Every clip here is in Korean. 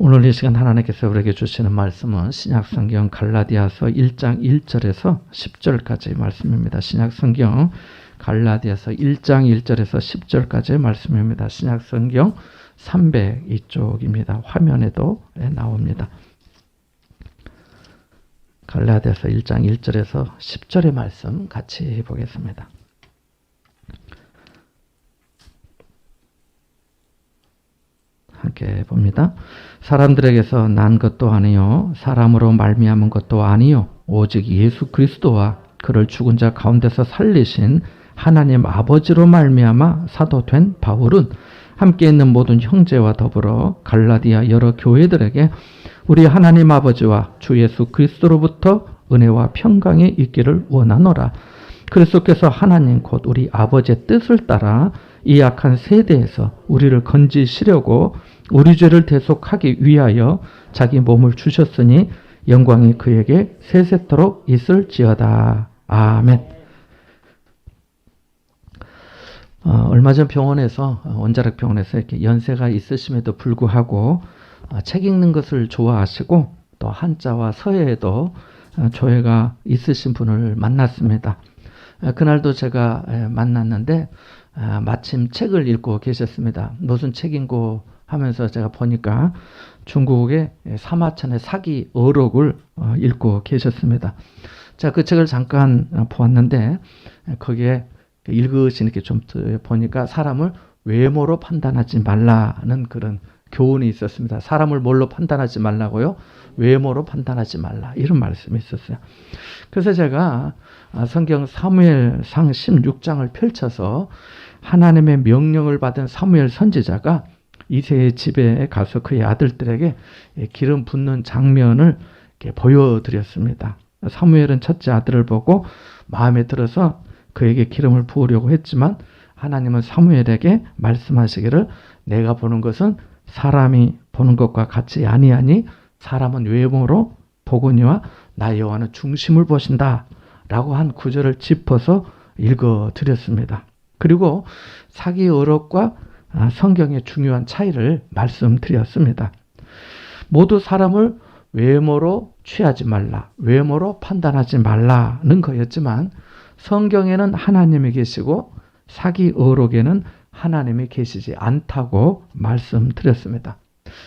오늘 이 시간 하나님께서 우리에게 주시는 말씀은 신약성경 갈라디아서 1장 1절에서 10절까지의 말씀입니다. 신약성경 갈라디아서 1장 1절에서 10절까지의 말씀입니다. 신약성경 302쪽입니다. 화면에도 나옵니다. 갈라디아서 1장 1절에서 10절의 말씀 같이 보겠습니다. 함께 봅니다. 사람들에게서 난 것도 아니요 사람으로 말미암은 것도 아니요 오직 예수 그리스도와 그를 죽은 자 가운데서 살리신 하나님 아버지로 말미암아 사도된 바울은 함께 있는 모든 형제와 더불어 갈라디아 여러 교회들에게 우리 하나님 아버지와 주 예수 그리스도로부터 은혜와 평강이 있기를 원하노라. 그리스도께서 하나님 곧 우리 아버지의 뜻을 따라 이 악한 세대에서 우리를 건지시려고 우리 죄를 대속하기 위하여 자기 몸을 주셨으니 영광이 그에게 세세토록 있을지어다. 아멘. 얼마 전 병원에서 원자력 병원에서 이렇게 연세가 있으심에도 불구하고 책 읽는 것을 좋아하시고 또 한자와 서예에도 조예가 있으신 분을 만났습니다. 그날도 제가 만났는데 마침 책을 읽고 계셨습니다. 무슨 책인고 하면서 제가 보니까 중국의 사마천의 사기 어록을 읽고 계셨습니다. 자, 그 책을 잠깐 보았는데 거기에 읽으신 이렇게 좀 보니까 사람을 외모로 판단하지 말라는 그런 교훈이 있었습니다. 사람을 뭘로 판단하지 말라고요? 외모로 판단하지 말라. 이런 말씀이 있었어요. 그래서 제가 성경 사무엘상 16장을 펼쳐서 하나님의 명령을 받은 사무엘 선지자가 이새의 집에 가서 그의 아들들에게 기름 붓는 장면을 보여드렸습니다. 사무엘은 첫째 아들을 보고 마음에 들어서 그에게 기름을 부으려고 했지만 하나님은 사무엘에게 말씀하시기를 내가 보는 것은 사람이 보는 것과 같이 아니하니 사람은 외모로 보거니와 나 여호와는 중심을 보신다 라고 한 구절을 짚어서 읽어드렸습니다. 그리고 사기 어록과 성경의 중요한 차이를 말씀드렸습니다. 모두 사람을 외모로 취하지 말라, 외모로 판단하지 말라는 거였지만 성경에는 하나님이 계시고 사기 어록에는 하나님이 계시지 않다고 말씀드렸습니다.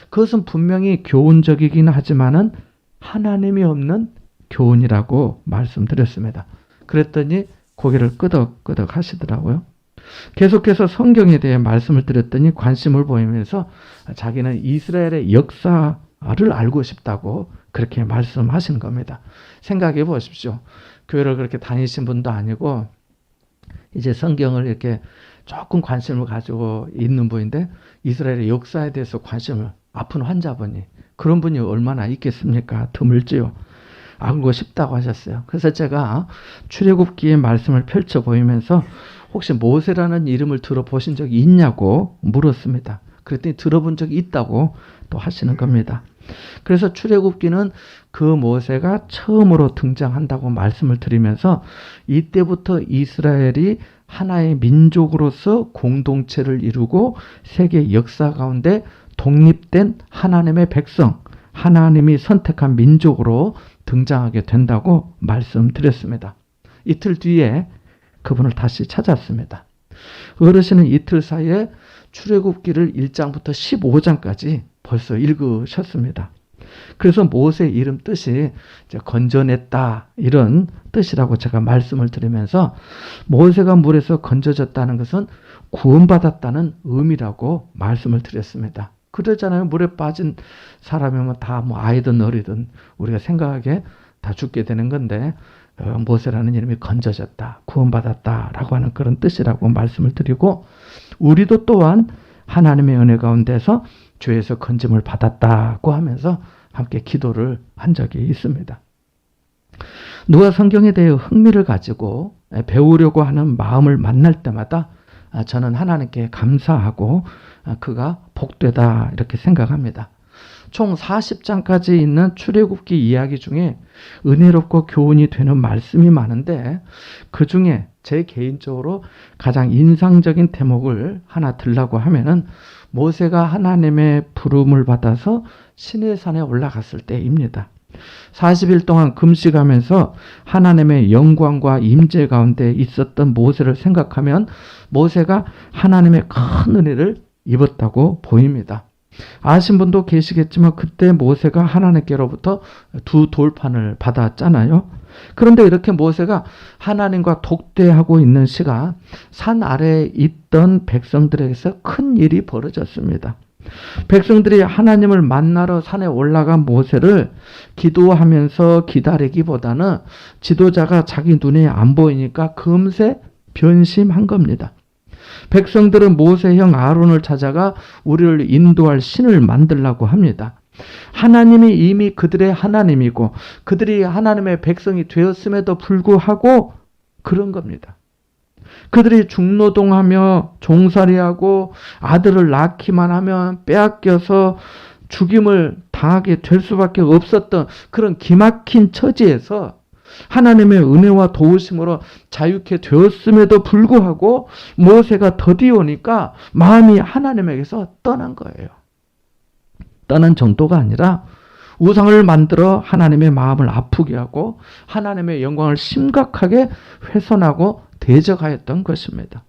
그것은 분명히 교훈적이긴 하지만은 하나님이 없는 교훈이라고 말씀드렸습니다. 그랬더니 고개를 끄덕끄덕 하시더라고요. 계속해서 성경에 대해 말씀을 드렸더니 관심을 보이면서 자기는 이스라엘의 역사를 알고 싶다고 그렇게 말씀하신 겁니다. 생각해 보십시오. 교회를 그렇게 다니신 분도 아니고 이제 성경을 이렇게 조금 관심을 가지고 있는 분인데 이스라엘의 역사에 대해서 관심을 아픈 환자분이 그런 분이 얼마나 있겠습니까? 드물지요. 알고 싶다고 하셨어요. 그래서 제가 출애굽기의 말씀을 펼쳐 보이면서 혹시 모세라는 이름을 들어보신 적이 있냐고 물었습니다. 그랬더니 들어본 적이 있다고 또 하시는 겁니다. 그래서 출애굽기는 그 모세가 처음으로 등장한다고 말씀을 드리면서 이때부터 이스라엘이 하나의 민족으로서 공동체를 이루고 세계 역사 가운데 독립된 하나님의 백성, 하나님이 선택한 민족으로 등장하게 된다고 말씀드렸습니다. 이틀 뒤에 그분을 다시 찾았습니다. 어르신은 이틀 사이에 출애굽기를 1장부터 15장까지 벌써 읽으셨습니다. 그래서 모세 이름 뜻이 건져냈다 이런 뜻이라고 제가 말씀을 드리면서 모세가 물에서 건져졌다는 것은 구원받았다는 의미라고 말씀을 드렸습니다. 그러잖아요. 물에 빠진 사람이면 다 뭐 아이든 어리든 우리가 생각하기에 다 죽게 되는 건데 모세라는 이름이 건져졌다, 구원받았다라고 하는 그런 뜻이라고 말씀을 드리고 우리도 또한 하나님의 은혜 가운데서 죄에서 건짐을 받았다고 하면서 함께 기도를 한 적이 있습니다. 누가 성경에 대해 흥미를 가지고 배우려고 하는 마음을 만날 때마다 저는 하나님께 감사하고 그가 복되다 이렇게 생각합니다. 총 40장까지 있는 출애굽기 이야기 중에 은혜롭고 교훈이 되는 말씀이 많은데 그 중에 제 개인적으로 가장 인상적인 대목을 하나 들라고 하면은 모세가 하나님의 부름을 받아서 시내산에 올라갔을 때입니다. 40일 동안 금식하면서 하나님의 영광과 임재 가운데 있었던 모세를 생각하면 모세가 하나님의 큰 은혜를 입었다고 보입니다. 아신 분도 계시겠지만 그때 모세가 하나님께로부터 2 돌판을 받았잖아요. 그런데 이렇게 모세가 하나님과 독대하고 있는 시간, 산 아래에 있던 백성들에게서 큰 일이 벌어졌습니다. 백성들이 하나님을 만나러 산에 올라간 모세를 기도하면서 기다리기보다는 지도자가 자기 눈에 안 보이니까 금세 변심한 겁니다. 백성들은 모세 형 아론을 찾아가 우리를 인도할 신을 만들라고 합니다. 하나님이 이미 그들의 하나님이고 그들이 하나님의 백성이 되었음에도 불구하고 그런 겁니다. 그들이 중노동하며 종살이하고 아들을 낳기만 하면 빼앗겨서 죽임을 당하게 될 수밖에 없었던 그런 기막힌 처지에서 하나님의 은혜와 도우심으로 자유케 되었음에도 불구하고 모세가 더디 오니까 마음이 하나님에게서 떠난 거예요. 떠난 정도가 아니라 우상을 만들어 하나님의 마음을 아프게 하고 하나님의 영광을 심각하게 훼손하고 대적하였던 것입니다.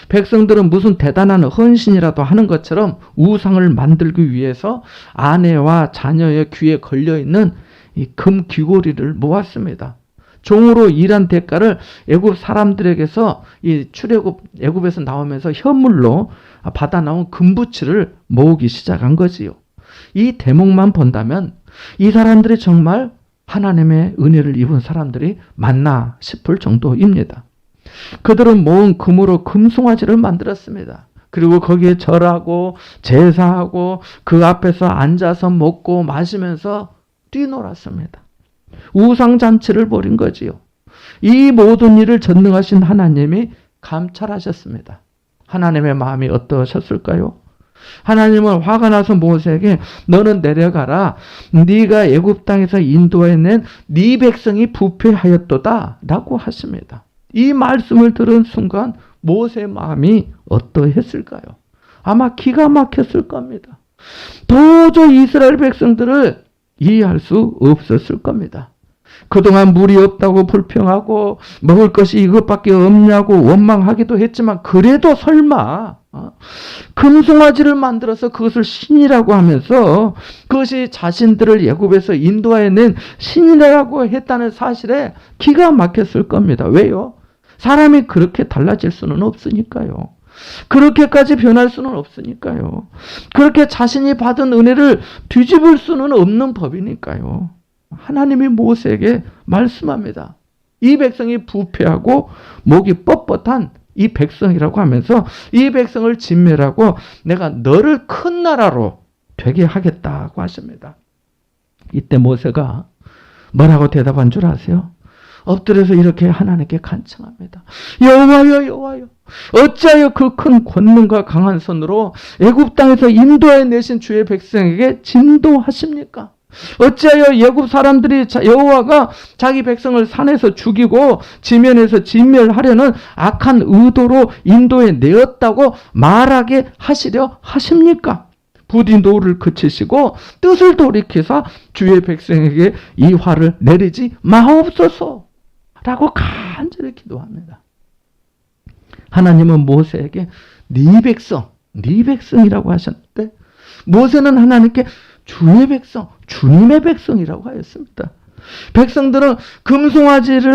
백성들은 무슨 대단한 헌신이라도 하는 것처럼 우상을 만들기 위해서 아내와 자녀의 귀에 걸려있는 이 금 귀고리를 모았습니다. 종으로 일한 대가를 애굽 사람들에게서 이 출애굽 애굽에서 나오면서 현물로 받아 나온 금부치를 모으기 시작한 거지요. 이 대목만 본다면 이 사람들이 정말 하나님의 은혜를 입은 사람들이 맞나 싶을 정도입니다. 그들은 모은 금으로 금송아지를 만들었습니다. 그리고 거기에 절하고 제사하고 그 앞에서 앉아서 먹고 마시면서 뛰놀았습니다. 우상잔치를 벌인 거지요. 이 모든 일을 전능하신 하나님이 감찰하셨습니다. 하나님의 마음이 어떠셨을까요? 하나님은 화가 나서 모세에게 너는 내려가라. 네가 애굽 땅에서 인도해낸 네 백성이 부패하였도다 라고 하십니다. 이 말씀을 들은 순간 모세의 마음이 어떠했을까요? 아마 기가 막혔을 겁니다. 도저히 이스라엘 백성들을 이해할 수 없었을 겁니다. 그동안 물이 없다고 불평하고 먹을 것이 이것밖에 없냐고 원망하기도 했지만 그래도 설마 금송아지를 만들어서 그것을 신이라고 하면서 그것이 자신들을 애굽에서 인도해낸 신이라고 했다는 사실에 기가 막혔을 겁니다. 왜요? 사람이 그렇게 달라질 수는 없으니까요. 그렇게까지 변할 수는 없으니까요. 그렇게 자신이 받은 은혜를 뒤집을 수는 없는 법이니까요. 하나님이 모세에게 말씀합니다. 이 백성이 부패하고 목이 뻣뻣한 이 백성이라고 하면서 이 백성을 진멸하고 내가 너를 큰 나라로 되게 하겠다고 하십니다. 이때 모세가 뭐라고 대답한 줄 아세요? 엎드려서 이렇게 하나님께 간청합니다. 여호와여 여호와여 어찌하여 그 큰 권능과 강한 손으로 애굽 땅에서 인도해 내신 주의 백성에게 진도하십니까? 어찌하여 애굽 사람들이 여호와가 자기 백성을 산에서 죽이고 지면에서 진멸하려는 악한 의도로 인도해 내었다고 말하게 하시려 하십니까? 부디 노를 그치시고 뜻을 돌이켜서 주의 백성에게 이 화를 내리지 마옵소서 라고 간절히 기도합니다. 하나님은 모세에게 네 백성이라고 하셨는데 모세는 하나님께 주의 백성, 주님의 백성이라고 하였습니다. 백성들은 금송아지에게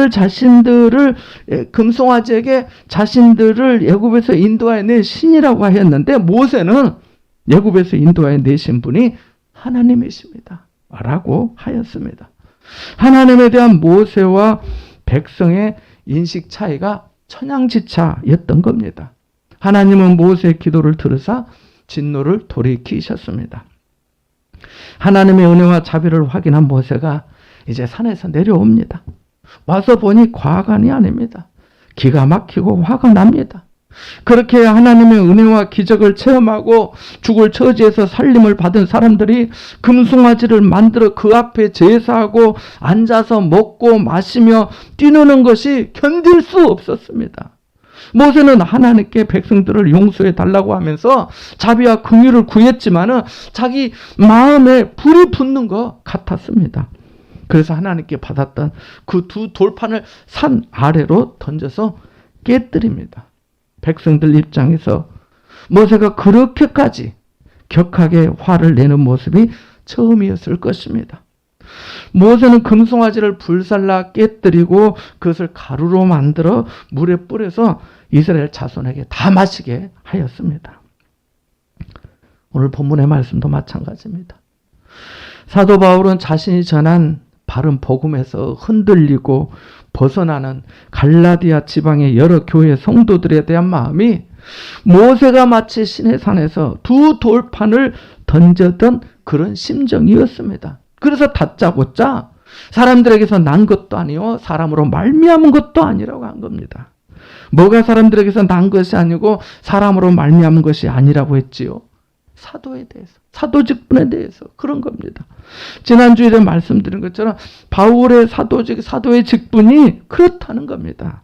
자신들을 애굽에서 인도하여 낸 신이라고 하였는데 모세는 애굽에서 인도하여 내신 분이 하나님이십니다. 라고 하였습니다. 하나님에 대한 모세와 백성의 인식 차이가 천양지차였던 겁니다. 하나님은 모세의 기도를 들으사 진노를 돌이키셨습니다. 하나님의 은혜와 자비를 확인한 모세가 이제 산에서 내려옵니다. 와서 보니 과간이 아닙니다. 기가 막히고 화가 납니다. 그렇게 하나님의 은혜와 기적을 체험하고 죽을 처지에서 살림을 받은 사람들이 금송아지를 만들어 그 앞에 제사하고 앉아서 먹고 마시며 뛰노는 것이 견딜 수 없었습니다. 모세는 하나님께 백성들을 용서해 달라고 하면서 자비와 긍휼을 구했지만은 자기 마음에 불이 붙는 것 같았습니다. 그래서 하나님께 받았던 그 두 돌판을 산 아래로 던져서 깨뜨립니다. 백성들 입장에서 모세가 그렇게까지 격하게 화를 내는 모습이 처음이었을 것입니다. 모세는 금송아지를 불살라 깨뜨리고 그것을 가루로 만들어 물에 뿌려서 이스라엘 자손에게 다 마시게 하였습니다. 오늘 본문의 말씀도 마찬가지입니다. 사도 바울은 자신이 전한 바른 복음에서 흔들리고 벗어나는 갈라디아 지방의 여러 교회 성도들에 대한 마음이 모세가 마치 시내산에서 두 돌판을 던졌던 그런 심정이었습니다. 그래서 다짜고짜 사람들에게서 난 것도 아니요 사람으로 말미암은 것도 아니라고 한 겁니다. 뭐가 사람들에게서 난 것이 아니고 사람으로 말미암은 것이 아니라고 했지요? 사도에 대해서, 사도 직분에 대해서 그런 겁니다. 지난주에 말씀드린 것처럼 바울의 사도의 직분이 그렇다는 겁니다.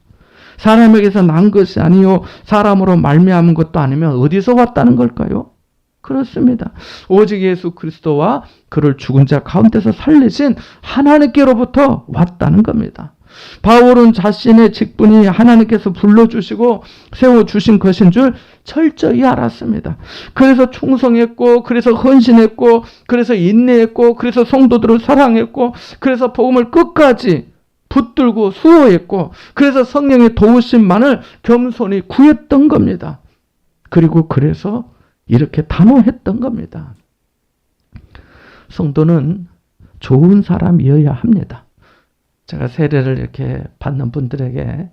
사람에게서 난 것이 아니요 사람으로 말미암은 것도 아니면 어디서 왔다는 걸까요? 그렇습니다. 오직 예수 그리스도와 그를 죽은 자 가운데서 살리신 하나님께로부터 왔다는 겁니다. 바울은 자신의 직분이 하나님께서 불러주시고 세워주신 것인 줄 철저히 알았습니다. 그래서 충성했고, 그래서 헌신했고, 그래서 인내했고, 그래서 성도들을 사랑했고, 그래서 복음을 끝까지 붙들고 수호했고, 그래서 성령의 도우심만을 겸손히 구했던 겁니다. 그리고 그래서 이렇게 단호했던 겁니다. 성도는 좋은 사람이어야 합니다. 제가 세례를 이렇게 받는 분들에게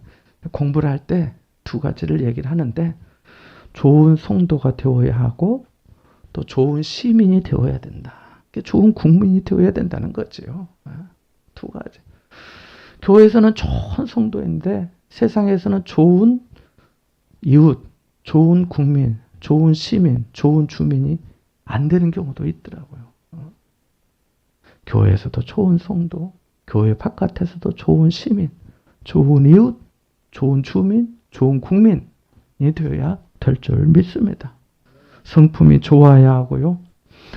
공부를 할 때 두 가지를 얘기를 하는데, 좋은 성도가 되어야 하고 또 좋은 시민이 되어야 된다. 좋은 국민이 되어야 된다는 거죠. 두 가지. 교회에서는 좋은 성도인데 세상에서는 좋은 이웃, 좋은 국민, 좋은 시민, 좋은 주민이 안 되는 경우도 있더라고요. 교회에서도 좋은 성도, 교회 바깥에서도 좋은 시민, 좋은 이웃, 좋은 주민, 좋은 국민이 되어야 될 줄 믿습니다. 성품이 좋아야 하고요.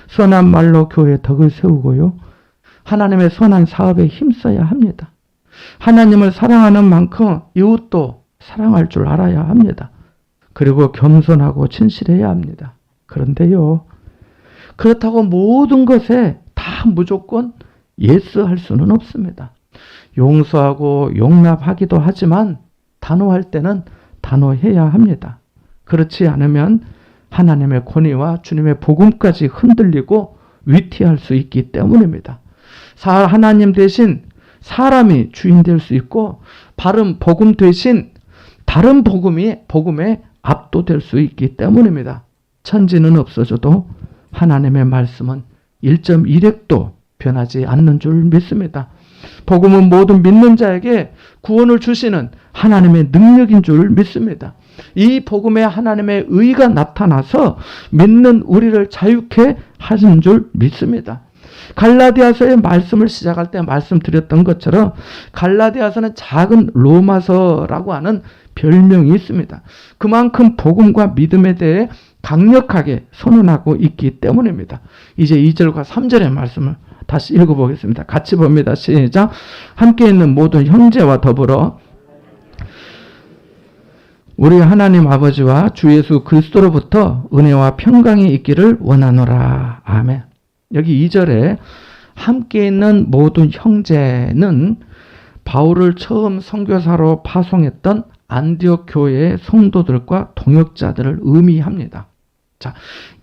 선한 말로 교회의 덕을 세우고요. 하나님의 선한 사업에 힘써야 합니다. 하나님을 사랑하는 만큼 이웃도 사랑할 줄 알아야 합니다. 그리고 겸손하고 진실해야 합니다. 그런데요, 그렇다고 모든 것에 다 무조건 예스 할 수는 없습니다. 용서하고 용납하기도 하지만 단호할 때는 단호해야 합니다. 그렇지 않으면 하나님의 권위와 주님의 복음까지 흔들리고 위태할 수 있기 때문입니다. 하나님 대신 사람이 주인 될 수 있고 바른 복음 대신 다른 복음에 압도될 수 있기 때문입니다. 천지는 없어져도 하나님의 말씀은 1.1핵도 변하지 않는 줄 믿습니다. 복음은 모든 믿는 자에게 구원을 주시는 하나님의 능력인 줄 믿습니다. 이 복음에 하나님의 의가 나타나서 믿는 우리를 자유케 하시는 줄 믿습니다. 갈라디아서의 말씀을 시작할 때 말씀드렸던 것처럼 갈라디아서는 작은 로마서라고 하는 별명이 있습니다. 그만큼 복음과 믿음에 대해 강력하게 선언하고 있기 때문입니다. 이제 2절과 3절의 말씀을 다시 읽어보겠습니다. 같이 봅니다. 시작. 함께 있는 모든 형제와 더불어 우리 하나님 아버지와 주 예수 그리스도로부터 은혜와 평강이 있기를 원하노라. 아멘. 여기 2절에 함께 있는 모든 형제는 바울을 처음 선교사로 파송했던 안디옥 교회의 성도들과 동역자들을 의미합니다. 자,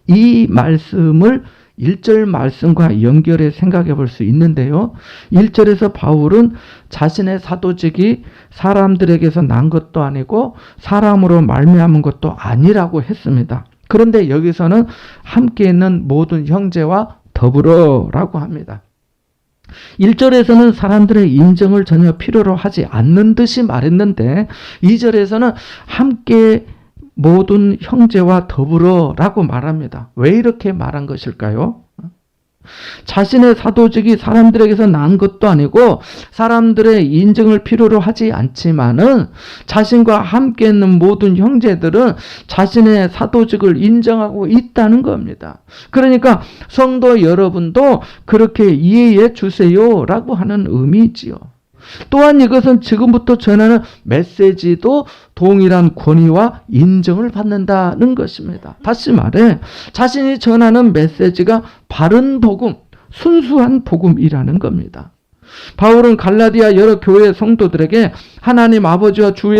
이 말씀을 1절 말씀과 연결해 생각해 볼 수 있는데요. 1절에서 바울은 자신의 사도직이 사람들에게서 난 것도 아니고 사람으로 말미암은 것도 아니라고 했습니다. 그런데 여기서는 함께 있는 모든 형제와 더불어라고 합니다. 1절에서는 사람들의 인정을 전혀 필요로 하지 않는 듯이 말했는데 2절에서는 함께 모든 형제와 더불어라고 말합니다. 왜 이렇게 말한 것일까요? 자신의 사도직이 사람들에게서 난 것도 아니고 사람들의 인정을 필요로 하지 않지만은 자신과 함께 있는 모든 형제들은 자신의 사도직을 인정하고 있다는 겁니다. 그러니까 성도 여러분도 그렇게 이해해 주세요라고 하는 의미지요. 또한 이것은 지금부터 전하는 메시지도 동일한 권위와 인정을 받는다는 것입니다. 다시 말해 자신이 전하는 메시지가 바른 복음, 순수한 복음이라는 겁니다. 바울은 갈라디아 여러 교회 성도들에게 하나님 아버지와 주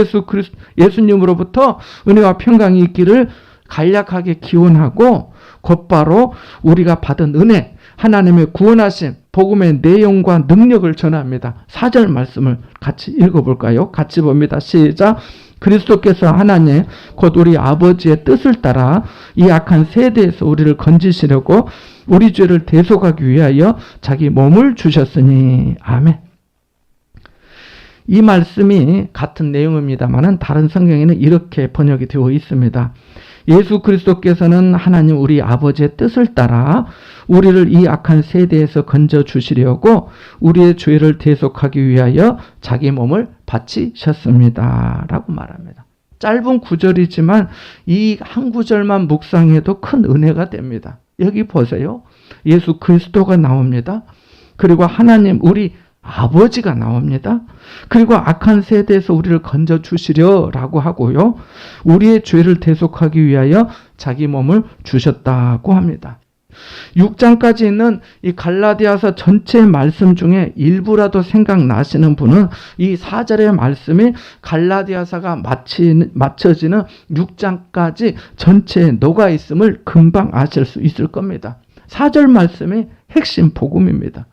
예수님으로부터 은혜와 평강이 있기를 간략하게 기원하고 곧바로 우리가 받은 은혜, 하나님의 구원하심, 복음의 내용과 능력을 전합니다. 4절 말씀을 같이 읽어볼까요? 같이 봅니다. 시작. 그리스도께서 하나님 곧 우리 아버지의 뜻을 따라 이 악한 세대에서 우리를 건지시려고 우리 죄를 대속하기 위하여 자기 몸을 주셨으니. 아멘. 이 말씀이 같은 내용입니다만 다른 성경에는 이렇게 번역이 되어 있습니다. 예수 그리스도께서는 하나님 우리 아버지의 뜻을 따라 우리를 이 악한 세대에서 건져주시려고 우리의 죄를 대속하기 위하여 자기 몸을 바치셨습니다. 라고 말합니다. 짧은 구절이지만 이 한 구절만 묵상해도 큰 은혜가 됩니다. 여기 보세요. 예수 그리스도가 나옵니다. 그리고 하나님 우리 아버지가 나옵니다. 그리고 악한 세대에서 우리를 건져주시려라고 하고요. 우리의 죄를 대속하기 위하여 자기 몸을 주셨다고 합니다. 6장까지 있는 이 갈라디아서 전체의 말씀 중에 일부라도 생각나시는 분은 이 4절의 말씀이 갈라디아서가 맞춰지는 6장까지 전체에 녹아 있음을 금방 아실 수 있을 겁니다. 4절 말씀이 핵심 복음입니다.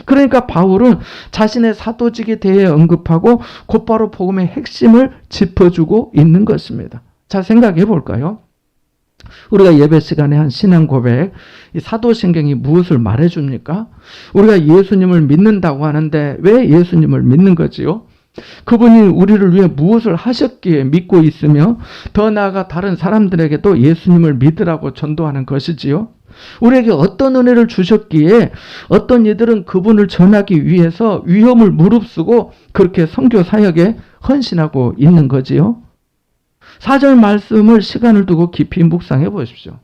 그러니까 바울은 자신의 사도직에 대해 언급하고 곧바로 복음의 핵심을 짚어주고 있는 것입니다. 자, 생각해 볼까요? 우리가 예배 시간에 한 신앙 고백, 이 사도신경이 무엇을 말해줍니까? 우리가 예수님을 믿는다고 하는데 왜 예수님을 믿는 거지요? 그분이 우리를 위해 무엇을 하셨기에 믿고 있으며 더 나아가 다른 사람들에게도 예수님을 믿으라고 전도하는 것이지요? 우리에게 어떤 은혜를 주셨기에 어떤 이들은 그분을 전하기 위해서 위험을 무릅쓰고 그렇게 선교 사역에 헌신하고 있는 거지요. 4절 말씀을 시간을 두고 깊이 묵상해 보십시오.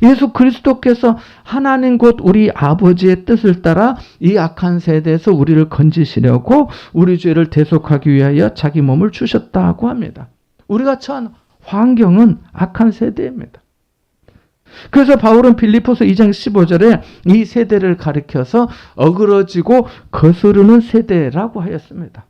예수 그리스도께서 하나님 곧 우리 아버지의 뜻을 따라 이 악한 세대에서 우리를 건지시려고 우리 죄를 대속하기 위하여 자기 몸을 주셨다고 합니다. 우리가 처한 환경은 악한 세대입니다. 그래서 바울은 빌립보서 2장 15절에 이 세대를 가리켜서 어그러지고 거스르는 세대라고 하였습니다.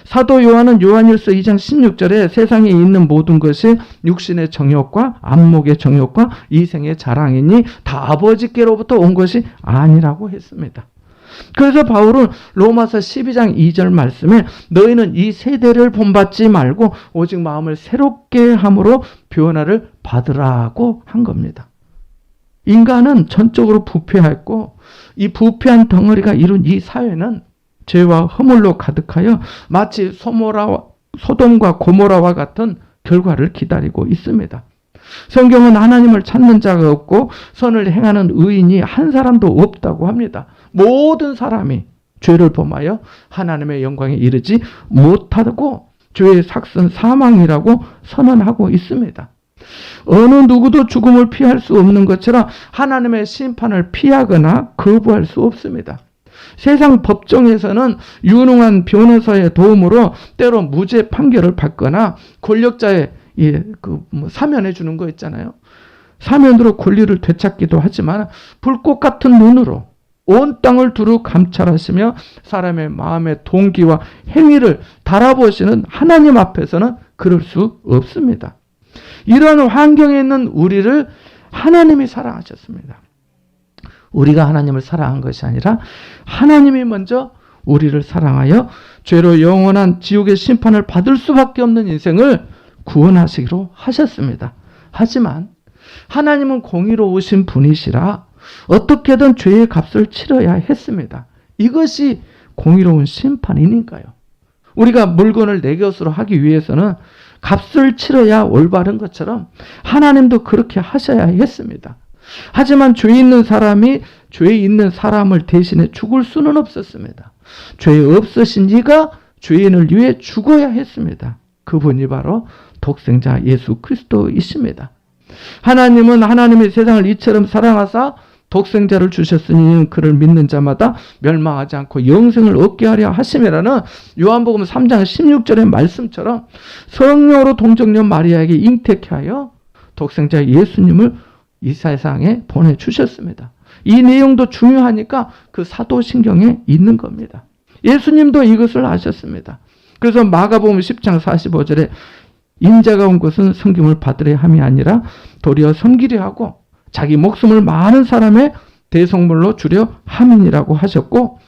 사도 요한은 요한일서 2장 16절에 세상에 있는 모든 것이 육신의 정욕과 안목의 정욕과 이생의 자랑이니 다 아버지께로부터 온 것이 아니라고 했습니다. 그래서 바울은 로마서 12장 2절 말씀에 너희는 이 세대를 본받지 말고 오직 마음을 새롭게 함으로 변화를 받으라고 한 겁니다. 인간은 전적으로 부패했고 이 부패한 덩어리가 이룬 이 사회는 죄와 허물로 가득하여 마치 소돔과 고모라와 같은 결과를 기다리고 있습니다. 성경은 하나님을 찾는 자가 없고 선을 행하는 의인이 한 사람도 없다고 합니다. 모든 사람이 죄를 범하여 하나님의 영광에 이르지 못하고 죄의 삭은 사망이라고 선언하고 있습니다. 어느 누구도 죽음을 피할 수 없는 것처럼 하나님의 심판을 피하거나 거부할 수 없습니다. 세상 법정에서는 유능한 변호사의 도움으로 때로 무죄 판결을 받거나 권력자의 사면해 주는 거 있잖아요. 사면으로 권리를 되찾기도 하지만 불꽃 같은 눈으로 온 땅을 두루 감찰하시며 사람의 마음의 동기와 행위를 달아보시는 하나님 앞에서는 그럴 수 없습니다. 이런 환경에 있는 우리를 하나님이 사랑하셨습니다. 우리가 하나님을 사랑한 것이 아니라 하나님이 먼저 우리를 사랑하여 죄로 영원한 지옥의 심판을 받을 수밖에 없는 인생을 구원하시기로 하셨습니다. 하지만 하나님은 공의로우신 분이시라 어떻게든 죄의 값을 치러야 했습니다. 이것이 공의로운 심판이니까요. 우리가 물건을 내 것으로 하기 위해서는 값을 치러야 올바른 것처럼 하나님도 그렇게 하셔야 했습니다. 하지만 죄 있는 사람이 죄 있는 사람을 대신해 죽을 수는 없었습니다. 죄 없으신 이가 죄인을 위해 죽어야 했습니다. 그분이 바로 독생자 예수 그리스도이십니다. 하나님은 하나님의 세상을 이처럼 사랑하사 독생자를 주셨으니 그를 믿는 자마다 멸망하지 않고 영생을 얻게 하려 하심이라는 요한복음 3장 16절의 말씀처럼 성령으로 동정녀 마리아에게 잉태케 하여 독생자 예수님을 이 세상에 보내주셨습니다. 이 내용도 중요하니까 그 사도신경에 있는 겁니다. 예수님도 이것을 아셨습니다. 그래서 마가복음 10장 45절에 인자가 온 것은 섬김을 받으려 함이 아니라 도리어 섬기려 하고 자기 목숨을 많은 사람의 대속물로 주려 함이니라고 하셨고,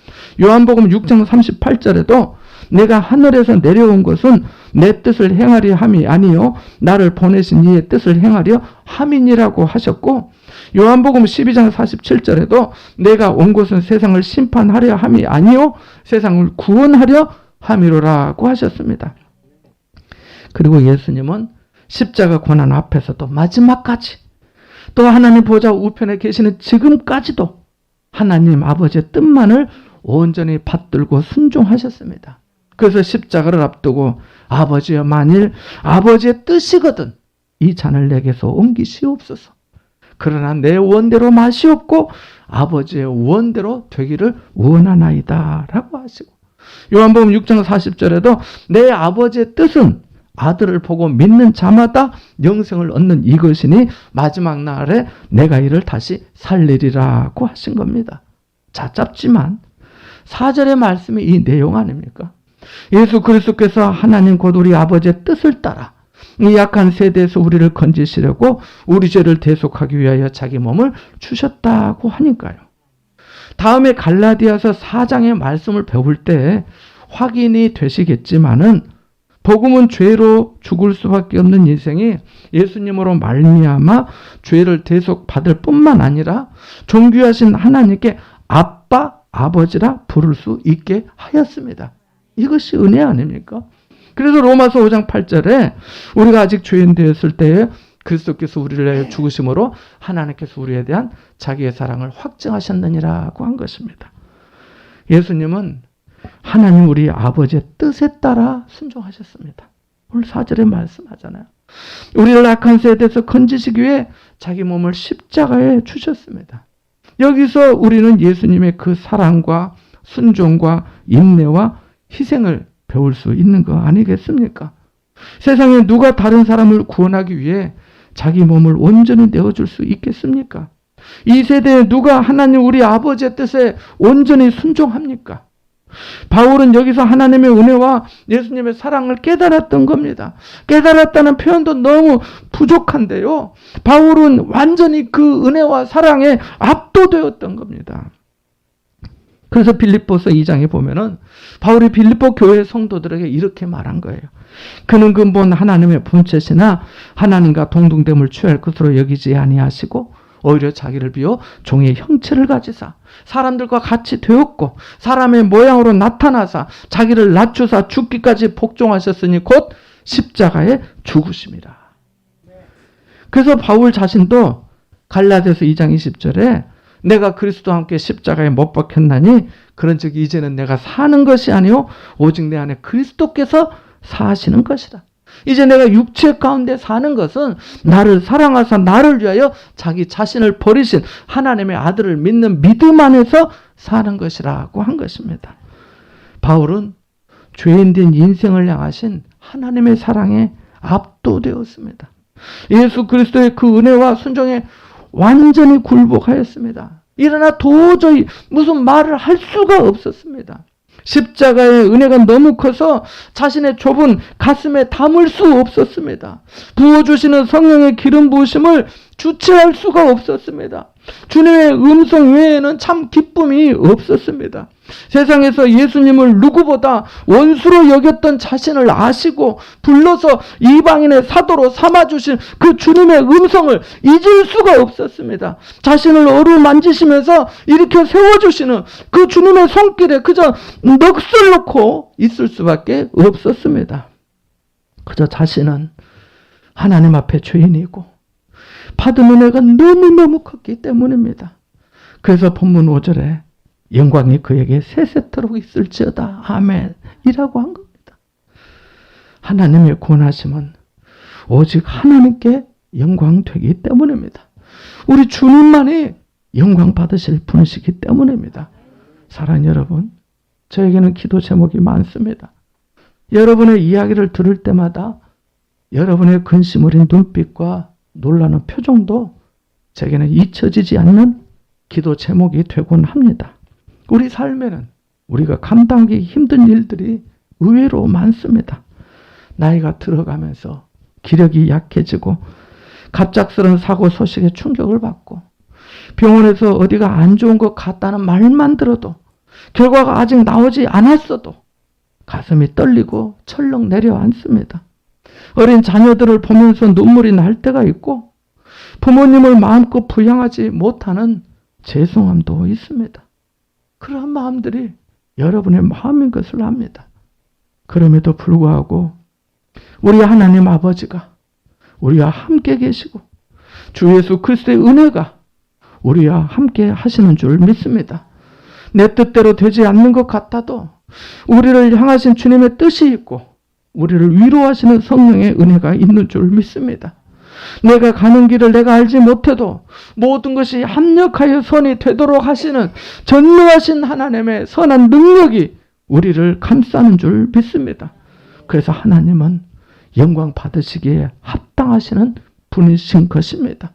요한복음 6장 38절에도 내가 하늘에서 내려온 것은 내 뜻을 행하려 함이 아니요 나를 보내신 이의 뜻을 행하려 함이니라고 하셨고, 요한복음 12장 47절에도 내가 온 것은 세상을 심판하려 함이 아니요 세상을 구원하려 함이로라고 하셨습니다. 그리고 예수님은 십자가 고난 앞에서도 마지막까지, 또 하나님 보좌 우편에 계시는 지금까지도 하나님 아버지의 뜻만을 온전히 받들고 순종하셨습니다. 그래서 십자가를 앞두고 아버지여 만일 아버지의 뜻이거든 이 잔을 내게서 옮기시옵소서. 그러나 내 원대로 마시옵고 아버지의 원대로 되기를 원하나이다 라고 하시고, 요한복음 6장 40절에도 내 아버지의 뜻은 아들을 보고 믿는 자마다 영생을 얻는 이것이니 마지막 날에 내가 이를 다시 살리리라고 하신 겁니다. 자, 짧지만 4절의 말씀이 이 내용 아닙니까? 예수 그리스도께서 하나님 곧 우리 아버지의 뜻을 따라 이 약한 세대에서 우리를 건지시려고 우리 죄를 대속하기 위하여 자기 몸을 주셨다고 하니까요. 다음에 갈라디아서 4장의 말씀을 배울 때 확인이 되시겠지만은 복음은 죄로 죽을 수밖에 없는 인생이 예수님으로 말미암아 죄를 대속받을 뿐만 아니라 존귀하신 하나님께 아빠, 아버지라 부를 수 있게 하였습니다. 이것이 은혜 아닙니까? 그래서 로마서 5장 8절에 우리가 아직 죄인 되었을 때에 그리스도께서 우리를 위하여 죽으심으로 하나님께서 우리에 대한 자기의 사랑을 확증하셨느니라고 한 것입니다. 예수님은 하나님 우리 아버지의 뜻에 따라 순종하셨습니다. 오늘 4절에 말씀하잖아요. 우리를 악한 세대에서 건지시기 위해 자기 몸을 십자가에 주셨습니다. 여기서 우리는 예수님의 그 사랑과 순종과 인내와 희생을 배울 수 있는 거 아니겠습니까? 세상에 누가 다른 사람을 구원하기 위해 자기 몸을 온전히 내어줄 수 있겠습니까? 이 세대에 누가 하나님 우리 아버지의 뜻에 온전히 순종합니까? 바울은 여기서 하나님의 은혜와 예수님의 사랑을 깨달았던 겁니다. 깨달았다는 표현도 너무 부족한데요. 바울은 완전히 그 은혜와 사랑에 압도되었던 겁니다. 그래서 빌립보서 2장에 보면은 바울이 빌립보 교회 성도들에게 이렇게 말한 거예요. 그는 근본 하나님의 본체시나 하나님과 동등됨을 취할 것으로 여기지 아니하시고 오히려 자기를 비워 종의 형체를 가지사 사람들과 같이 되었고 사람의 모양으로 나타나사 자기를 낮추사 죽기까지 복종하셨으니 곧 십자가에 죽으심이라. 그래서 바울 자신도 갈라디아서 2장 20절에 내가 그리스도와 함께 십자가에 못 박혔나니 그런즉 이제는 내가 사는 것이 아니요 오직 내 안에 그리스도께서 사시는 것이라. 이제 내가 육체 가운데 사는 것은 나를 사랑하사 나를 위하여 자기 자신을 버리신 하나님의 아들을 믿는 믿음 안에서 사는 것이라고 한 것입니다. 바울은 죄인된 인생을 향하신 하나님의 사랑에 압도되었습니다. 예수 그리스도의 그 은혜와 순종에 완전히 굴복하였습니다. 그러나 도저히 무슨 말을 할 수가 없었습니다. 십자가의 은혜가 너무 커서 자신의 좁은 가슴에 담을 수 없었습니다. 부어주시는 성령의 기름 부으심을 주체할 수가 없었습니다. 주님의 음성 외에는 참 기쁨이 없었습니다. 세상에서 예수님을 누구보다 원수로 여겼던 자신을 아시고 불러서 이방인의 사도로 삼아주신 그 주님의 음성을 잊을 수가 없었습니다. 자신을 어루만지시면서 일으켜 세워주시는 그 주님의 손길에 그저 넋을 놓고 있을 수밖에 없었습니다. 그저 자신은 하나님 앞에 죄인이고 받은 은혜가 너무너무 컸기 때문입니다. 그래서 본문 5절에 영광이 그에게 세세토록 있을지어다. 아멘. 이라고 한 겁니다. 하나님의 권하심은 오직 하나님께 영광 되기 때문입니다. 우리 주님만이 영광 받으실 분이시기 때문입니다. 사랑하는 여러분, 저에게는 기도 제목이 많습니다. 여러분의 이야기를 들을 때마다 여러분의 근심 어린 눈빛과 놀라는 표정도 제게는 잊혀지지 않는 기도 제목이 되곤 합니다. 우리 삶에는 우리가 감당하기 힘든 일들이 의외로 많습니다. 나이가 들어가면서 기력이 약해지고 갑작스러운 사고 소식에 충격을 받고 병원에서 어디가 안 좋은 것 같다는 말만 들어도 결과가 아직 나오지 않았어도 가슴이 떨리고 철렁 내려앉습니다. 어린 자녀들을 보면서 눈물이 날 때가 있고 부모님을 마음껏 부양하지 못하는 죄송함도 있습니다. 그러한 마음들이 여러분의 마음인 것을 압니다. 그럼에도 불구하고 우리 하나님 아버지가 우리와 함께 계시고 주 예수 그리스도의 은혜가 우리와 함께 하시는 줄 믿습니다. 내 뜻대로 되지 않는 것 같아도 우리를 향하신 주님의 뜻이 있고 우리를 위로하시는 성령의 은혜가 있는 줄 믿습니다. 내가 가는 길을 내가 알지 못해도 모든 것이 합력하여 선이 되도록 하시는 전능하신 하나님의 선한 능력이 우리를 감싸는 줄 믿습니다. 그래서 하나님은 영광 받으시기에 합당하시는 분이신 것입니다.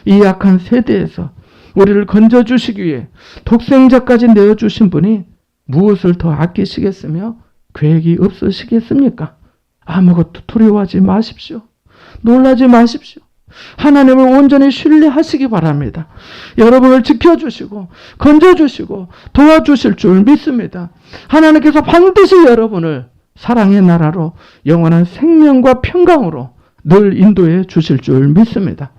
이 약한 세대에서 우리를 건져주시기 위해 독생자까지 내어주신 분이 무엇을 더 아끼시겠으며 계획이 없으시겠습니까? 아무것도 두려워하지 마십시오. 놀라지 마십시오. 하나님을 온전히 신뢰하시기 바랍니다. 여러분을 지켜주시고 건져주시고 도와주실 줄 믿습니다. 하나님께서 반드시 여러분을 사랑의 나라로 영원한 생명과 평강으로 늘 인도해 주실 줄 믿습니다.